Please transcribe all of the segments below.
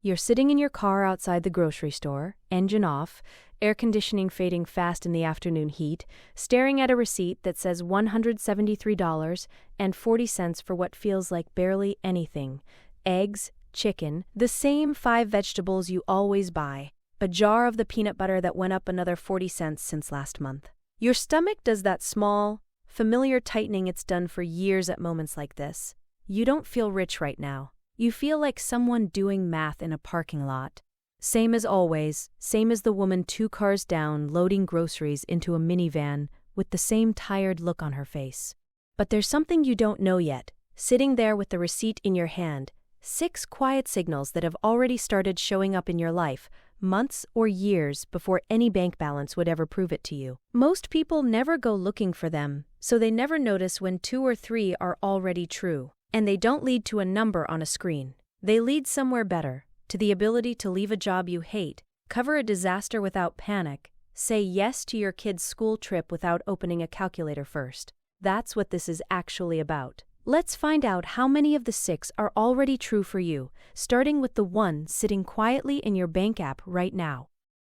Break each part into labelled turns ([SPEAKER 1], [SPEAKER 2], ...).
[SPEAKER 1] You're sitting in your car outside the grocery store, engine off, air conditioning fading fast in the afternoon heat, staring at a receipt that says $173.40 for what feels like barely anything. Eggs, chicken, the same 5 vegetables you always buy, a jar of the peanut butter that went up another 40 cents since last month. Your stomach does that small, familiar tightening it's done for years at moments like this. You don't feel rich right now. You feel like someone doing math in a parking lot. Same as always, same as the woman 2 cars down loading groceries into a minivan with the same tired look on her face. But there's something you don't know yet, sitting there with the receipt in your hand, 6 quiet signals that have already started showing up in your life, months or years before any bank balance would ever prove it to you. Most people never go looking for them, so they never notice when 2 or 3 are already true. And they don't lead to a number on a screen. They lead somewhere better, to the ability to leave a job you hate, cover a disaster without panic, say yes to your kid's school trip without opening a calculator first. That's what this is actually about. Let's find out how many of the 6 are already true for you, starting with the one sitting quietly in your bank app right now.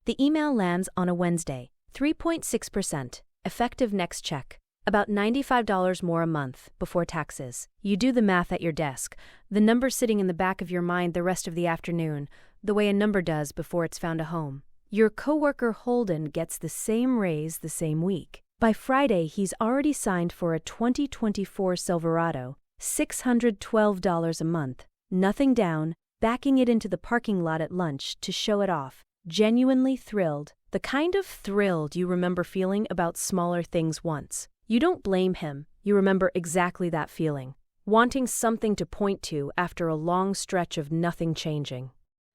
[SPEAKER 1] The email lands on a Wednesday, 3.6%, effective next check. About $95 more a month, before taxes. You do the math at your desk, the number sitting in the back of your mind the rest of the afternoon, the way a number does before it's found a home. Your coworker Holden gets the same raise the same week. By Friday, he's already signed for a 2024 Silverado, $612 a month, nothing down, backing it into the parking lot at lunch to show it off. Genuinely thrilled, the kind of thrilled you remember feeling about smaller things once. You don't blame him, you remember exactly that feeling, wanting something to point to after a long stretch of nothing changing.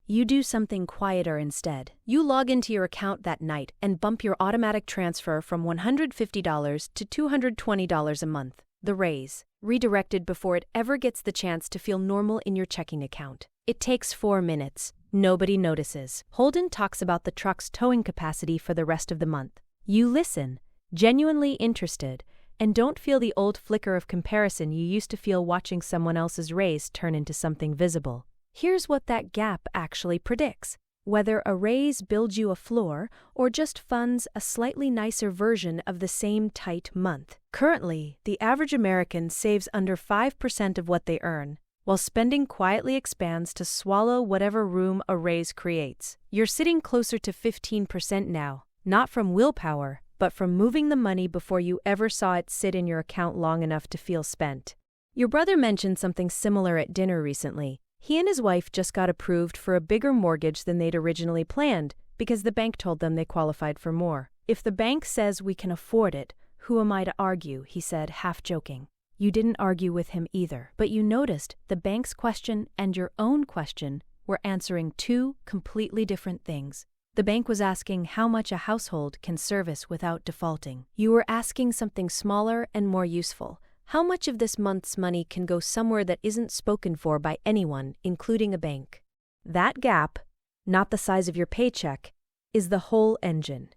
[SPEAKER 1] You do something quieter instead. You log into your account that night and bump your automatic transfer from $150 to $220 a month, the raise, redirected before it ever gets the chance to feel normal in your checking account. It takes 4 minutes. Nobody notices. Holden talks about the truck's towing capacity for the rest of the month. You listen, genuinely interested, and don't feel the old flicker of comparison you used to feel watching someone else's raise turn into something visible. Here's what that gap actually predicts. Whether a raise builds you a floor or just funds a slightly nicer version of the same tight month. Currently, the average American saves under 5% of what they earn, while spending quietly expands to swallow whatever room a raise creates. You're sitting closer to 15% now, not from willpower, but from moving the money before you ever saw it sit in your account long enough to feel spent. Your brother mentioned something similar at dinner recently. He and his wife just got approved for a bigger mortgage than they'd originally planned because the bank told them they qualified for more. If the bank says we can afford it, who am I to argue, he said, half joking. You didn't argue with him either, but you noticed the bank's question and your own question were answering 2 completely different things. The bank was asking how much a household can service without defaulting. You were asking something smaller and more useful. How much of this month's money can go somewhere that isn't spoken for by anyone, including a bank? That gap, not the size of your paycheck, is the whole engine.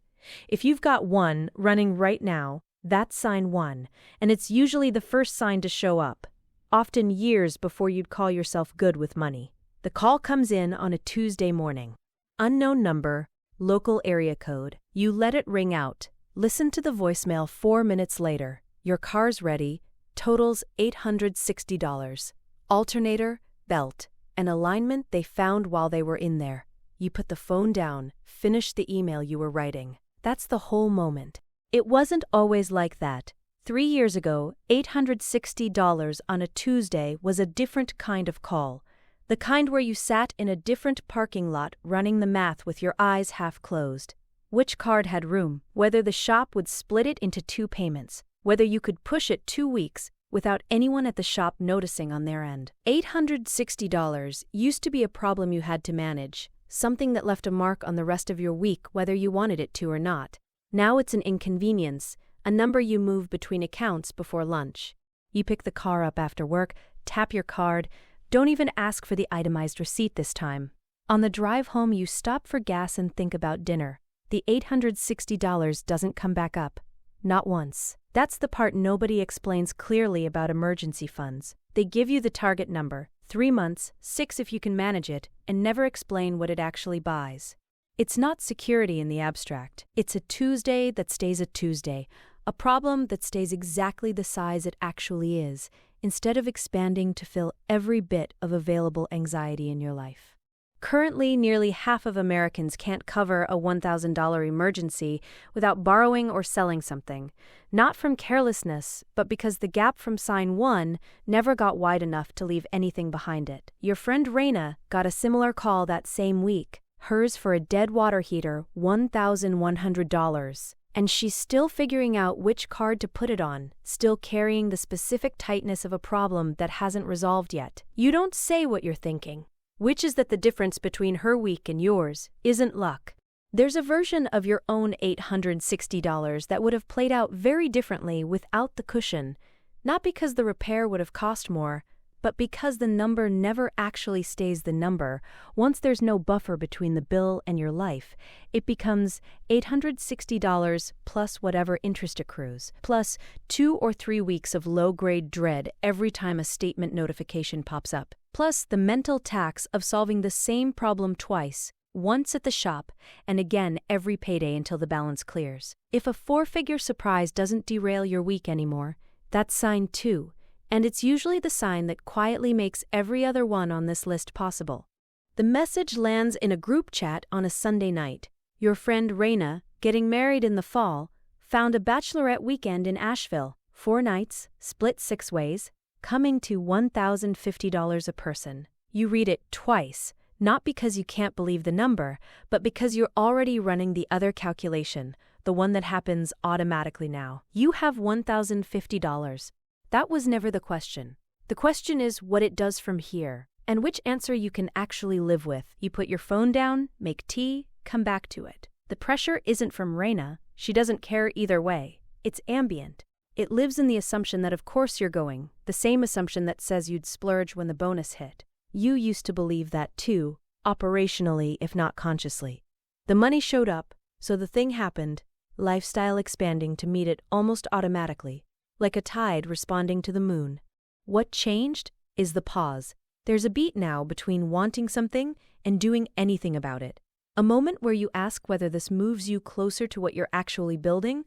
[SPEAKER 1] If you've got one running right now, that's sign 1, and it's usually the first sign to show up, often years before you'd call yourself good with money. The call comes in on a Tuesday morning. Unknown number, local area code. You let it ring out. Listen to the voicemail 4 minutes later. Your car's ready. Totals $860. Alternator, belt, and alignment they found while they were in there. You put the phone down, finish the email you were writing. That's the whole moment. It wasn't always like that. 3 years ago, $860 on a Tuesday was a different kind of call. The kind where you sat in a different parking lot running the math with your eyes half closed. Which card had room, whether the shop would split it into 2 payments, whether you could push it 2 weeks without anyone at the shop noticing on their end. $860 used to be a problem you had to manage, something that left a mark on the rest of your week whether you wanted it to or not. Now it's an inconvenience, a number you move between accounts before lunch. You pick the car up after work, tap your card, don't even ask for the itemized receipt this time. On the drive home, you stop for gas and think about dinner. The $860 doesn't come back up. Not once. That's the part nobody explains clearly about emergency funds. They give you the target number, 3 months, 6 if you can manage it, and never explain what it actually buys. It's not security in the abstract. It's a Tuesday that stays a Tuesday, a problem that stays exactly the size it actually is, instead of expanding to fill every bit of available anxiety in your life. Currently, nearly half of Americans can't cover a $1,000 emergency without borrowing or selling something, not from carelessness, but because the gap from sign 1 never got wide enough to leave anything behind it. Your friend Raina got a similar call that same week, hers for a dead water heater, $1,100. And she's still figuring out which card to put it on, still carrying the specific tightness of a problem that hasn't resolved yet. You don't say what you're thinking, which is that the difference between her week and yours isn't luck. There's a version of your own $860 that would have played out very differently without the cushion, not because the repair would have cost more, but because the number never actually stays the number. Once there's no buffer between the bill and your life, it becomes $860 plus whatever interest accrues, plus 2 or 3 weeks of low-grade dread every time a statement notification pops up, plus the mental tax of solving the same problem twice, once at the shop and again every payday until the balance clears. If a 4-figure surprise doesn't derail your week anymore, that's sign 2. And it's usually the sign that quietly makes every other one on this list possible. The message lands in a group chat on a Sunday night. Your friend Raina, getting married in the fall, found a bachelorette weekend in Asheville, 4 nights, split 6 ways, coming to $1,050 a person. You read it twice, not because you can't believe the number, but because you're already running the other calculation, the one that happens automatically now. You have $1,050. That was never the question. The question is what it does from here, and which answer you can actually live with. You put your phone down, make tea, come back to it. The pressure isn't from Raina. She doesn't care either way. It's ambient. It lives in the assumption that of course you're going, the same assumption that says you'd splurge when the bonus hit. You used to believe that too, operationally if not consciously. The money showed up, so the thing happened, lifestyle expanding to meet it almost automatically, like a tide responding to the moon. What changed is the pause. There's a beat now between wanting something and doing anything about it. A moment where you ask whether this moves you closer to what you're actually building,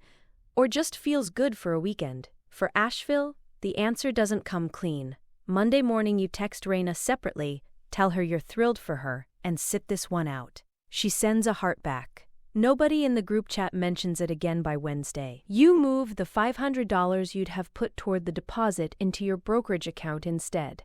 [SPEAKER 1] or just feels good for a weekend. For Asheville, the answer doesn't come clean. Monday morning you text Raina separately, tell her you're thrilled for her, and sit this one out. She sends a heart back. Nobody in the group chat mentions it again by Wednesday. You move the $500 you'd have put toward the deposit into your brokerage account instead.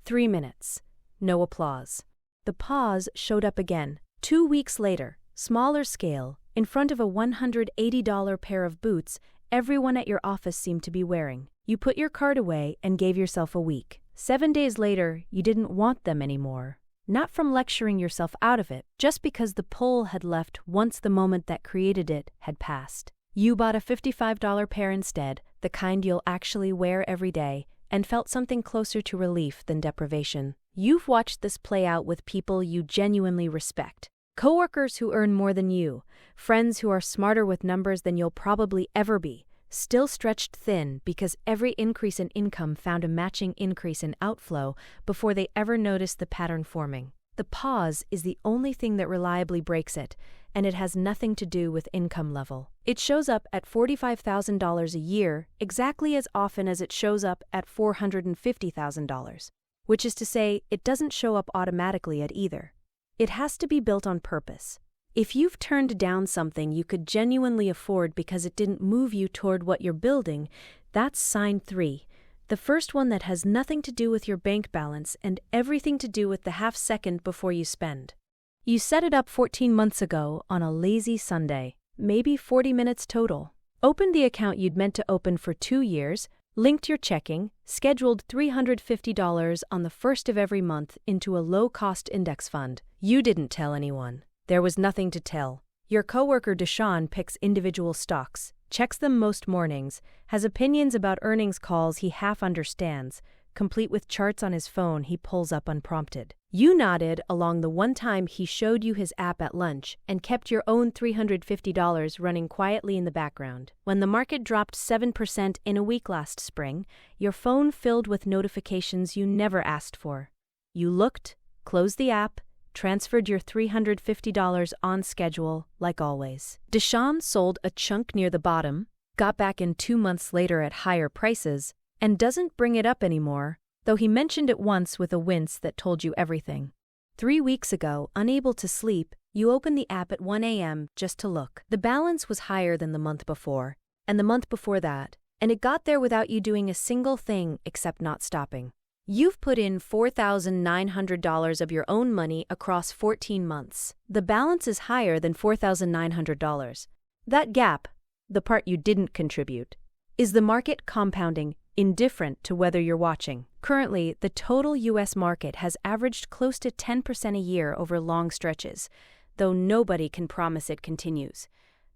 [SPEAKER 1] 3 minutes. No applause. The pause showed up again. 2 weeks later, smaller scale, in front of a $180 pair of boots everyone at your office seemed to be wearing. You put your card away and gave yourself a week. 7 days later, you didn't want them anymore. Not from lecturing yourself out of it, just because the pull had left once the moment that created it had passed. You bought a $55 pair instead, the kind you'll actually wear every day, and felt something closer to relief than deprivation. You've watched this play out with people you genuinely respect. Coworkers who earn more than you, friends who are smarter with numbers than you'll probably ever be, still stretched thin because every increase in income found a matching increase in outflow before they ever noticed the pattern forming. The pause is the only thing that reliably breaks it, and it has nothing to do with income level. It shows up at $45,000 a year exactly as often as it shows up at $450,000, which is to say, it doesn't show up automatically at either. It has to be built on purpose. If you've turned down something you could genuinely afford because it didn't move you toward what you're building, that's sign 3. The first one that has nothing to do with your bank balance and everything to do with the half second before you spend. You set it up 14 months ago on a lazy Sunday, maybe 40 minutes total. Opened the account you'd meant to open for 2 years, linked your checking, scheduled $350 on the first of every month into a low-cost index fund. You didn't tell anyone. There was nothing to tell. Your coworker Deshaun picks individual stocks, checks them most mornings, has opinions about earnings calls he half understands, complete with charts on his phone he pulls up unprompted. You nodded along the one time he showed you his app at lunch and kept your own $350 running quietly in the background. When the market dropped 7% in a week last spring, your phone filled with notifications you never asked for. You looked, closed the app, transferred your $350 on schedule, like always. Deshaun sold a chunk near the bottom, got back in 2 months later at higher prices, and doesn't bring it up anymore, though he mentioned it once with a wince that told you everything. 3 weeks ago, unable to sleep, you opened the app at 1 a.m. just to look. The balance was higher than the month before, and the month before that, and it got there without you doing a single thing except not stopping. You've put in $4,900 of your own money across 14 months. The balance is higher than $4,900. That gap, the part you didn't contribute, is the market compounding, indifferent to whether you're watching. Currently, the total U.S. market has averaged close to 10% a year over long stretches, though nobody can promise it continues.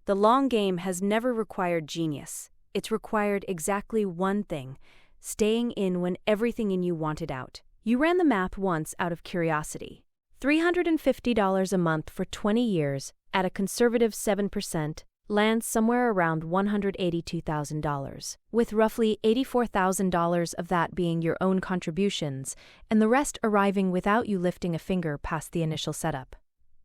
[SPEAKER 1] The long game has never required genius. It's required exactly one thing: staying in when everything in you wanted out. You ran the math once out of curiosity. $350 a month for 20 years at a conservative 7% lands somewhere around $182,000, with roughly $84,000 of that being your own contributions and the rest arriving without you lifting a finger past the initial setup.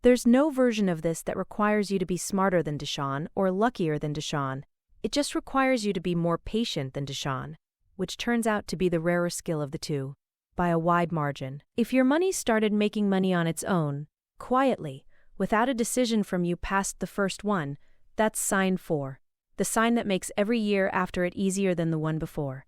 [SPEAKER 1] There's no version of this that requires you to be smarter than Deshaun or luckier than Deshaun. It just requires you to be more patient than Deshaun, which turns out to be the rarer skill of the two, by a wide margin. If your money started making money on its own, quietly, without a decision from you past the first one, that's sign 4, the sign that makes every year after it easier than the one before.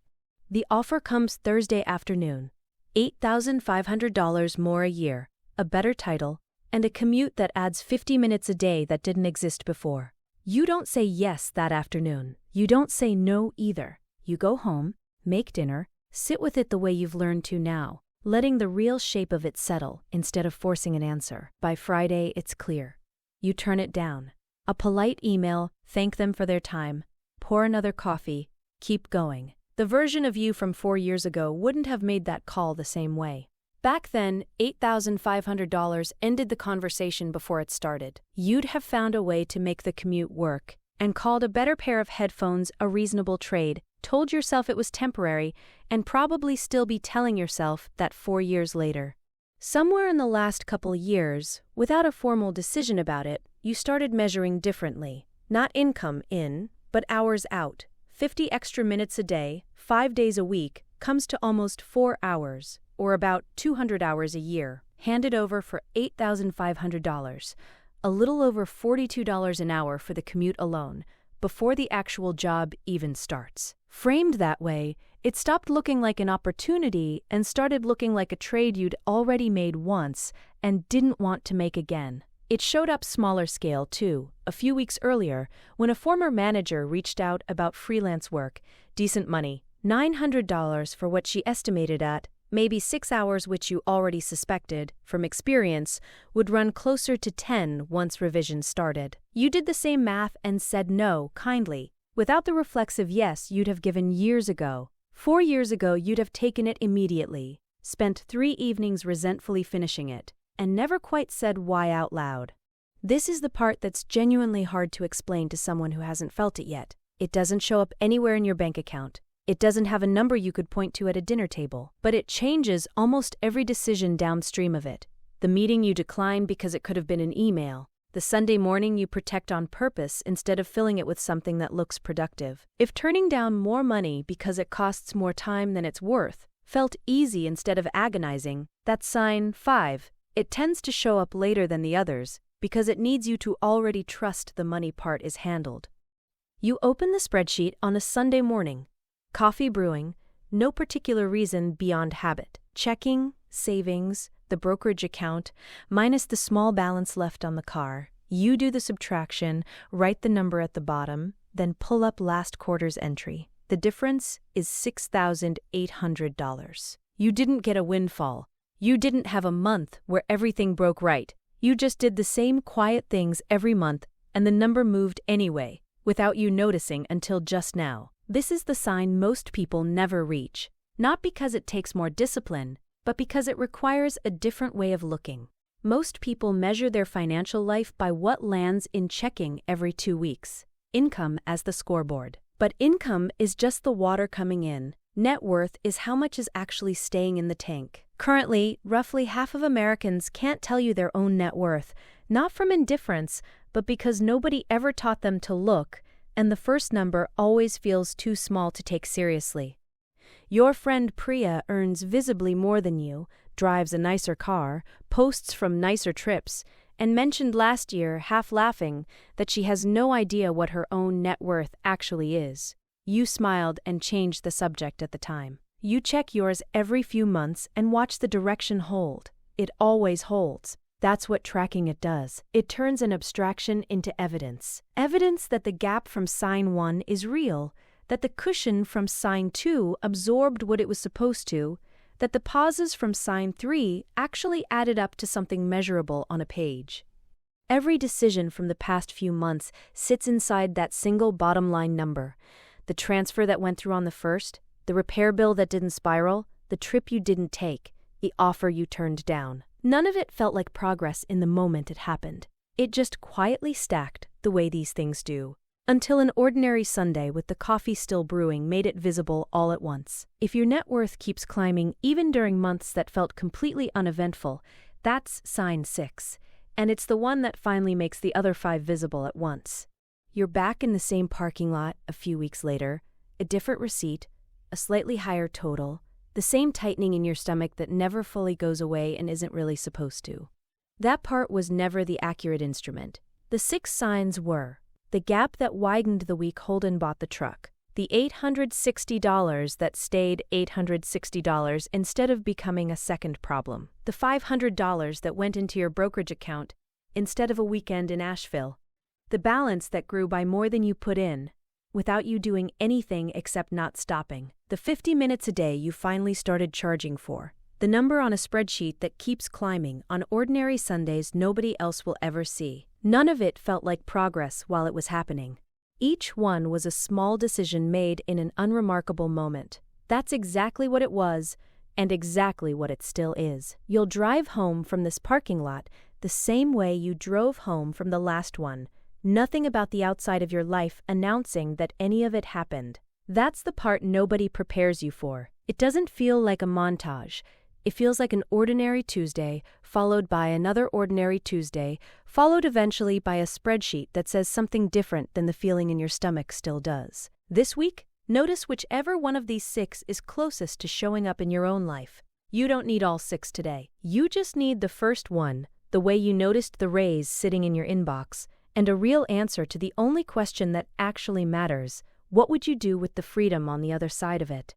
[SPEAKER 1] The offer comes Thursday afternoon. $8,500 more a year, a better title, and a commute that adds 50 minutes a day that didn't exist before. You don't say yes that afternoon. You don't say no either. You go home, make dinner, sit with it the way you've learned to now, letting the real shape of it settle instead of forcing an answer. By Friday, it's clear. You turn it down. A polite email, thank them for their time, pour another coffee, keep going. The version of you from 4 years ago wouldn't have made that call the same way. Back then, $8,500 ended the conversation before it started. You'd have found a way to make the commute work, and called a better pair of headphones a reasonable trade, told yourself it was temporary, and probably still be telling yourself that 4 years later. Somewhere in the last couple years, without a formal decision about it, you started measuring differently. Not income in, but hours out. 50 extra minutes a day, 5 days a week, comes to almost 4 hours, or about 200 hours a year, handed over for $8,500, a little over $42 an hour for the commute alone, before the actual job even starts. Framed that way, it stopped looking like an opportunity and started looking like a trade you'd already made once and didn't want to make again. It showed up smaller scale, too, a few weeks earlier, when a former manager reached out about freelance work, decent money, $900 for what she estimated at, maybe 6 hours, which you already suspected, from experience, would run closer to 10 once revisions started. You did the same math and said no, kindly, without the reflexive yes you'd have given years ago. 4 years ago you'd have taken it immediately, spent 3 evenings resentfully finishing it, and never quite said why out loud. This is the part that's genuinely hard to explain to someone who hasn't felt it yet. It doesn't show up anywhere in your bank account. It doesn't have a number you could point to at a dinner table, but it changes almost every decision downstream of it. The meeting you decline because it could have been an email. The Sunday morning you protect on purpose instead of filling it with something that looks productive. If turning down more money because it costs more time than it's worth felt easy instead of agonizing, that's sign 5. It tends to show up later than the others because it needs you to already trust the money part is handled. You open the spreadsheet on a Sunday morning. Coffee brewing, no particular reason beyond habit. Checking, savings, the brokerage account, minus the small balance left on the car. You do the subtraction, write the number at the bottom, then pull up last quarter's entry. The difference is $6,800. You didn't get a windfall. You didn't have a month where everything broke right. You just did the same quiet things every month, and the number moved anyway, without you noticing until just now. This is the sign most people never reach, not because it takes more discipline, but because it requires a different way of looking. Most people measure their financial life by what lands in checking every 2 weeks. Income as the scoreboard. But income is just the water coming in. Net worth is how much is actually staying in the tank. Currently, roughly half of Americans can't tell you their own net worth, not from indifference, but because nobody ever taught them to look, and the first number always feels too small to take seriously. Your friend Priya earns visibly more than you, drives a nicer car, posts from nicer trips, and mentioned last year, half laughing, that she has no idea what her own net worth actually is. You smiled and changed the subject at the time. You check yours every few months and watch the direction hold. It always holds. That's what tracking it does. It turns an abstraction into evidence. Evidence that the gap from sign 1 is real, that the cushion from sign 2 absorbed what it was supposed to, that the pauses from sign 3 actually added up to something measurable on a page. Every decision from the past few months sits inside that single bottom line number. The transfer that went through on the first, the repair bill that didn't spiral, the trip you didn't take, the offer you turned down. None of it felt like progress in the moment it happened. It just quietly stacked the way these things do. Until an ordinary Sunday with the coffee still brewing made it visible all at once. If your net worth keeps climbing even during months that felt completely uneventful, that's sign 6, and it's the one that finally makes the other 5 visible at once. You're back in the same parking lot a few weeks later, a different receipt, a slightly higher total, the same tightening in your stomach that never fully goes away and isn't really supposed to. That part was never the accurate instrument. The 6 signs were: the gap that widened the week Holden bought the truck, the $860 that stayed $860 instead of becoming a second problem, the $500 that went into your brokerage account instead of a weekend in Asheville, the balance that grew by more than you put in, without you doing anything except not stopping, the 50 minutes a day you finally started charging for, the number on a spreadsheet that keeps climbing on ordinary Sundays nobody else will ever see. None of it felt like progress while it was happening. Each one was a small decision made in an unremarkable moment. That's exactly what it was, and exactly what it still is. You'll drive home from this parking lot the same way you drove home from the last one, nothing about the outside of your life announcing that any of it happened. That's the part nobody prepares you for. It doesn't feel like a montage. It feels like an ordinary Tuesday, followed by another ordinary Tuesday, followed eventually by a spreadsheet that says something different than the feeling in your stomach still does. This week, notice whichever one of these 6 is closest to showing up in your own life. You don't need all 6 today. You just need the first one, the way you noticed the raise sitting in your inbox, and a real answer to the only question that actually matters: what would you do with the freedom on the other side of it?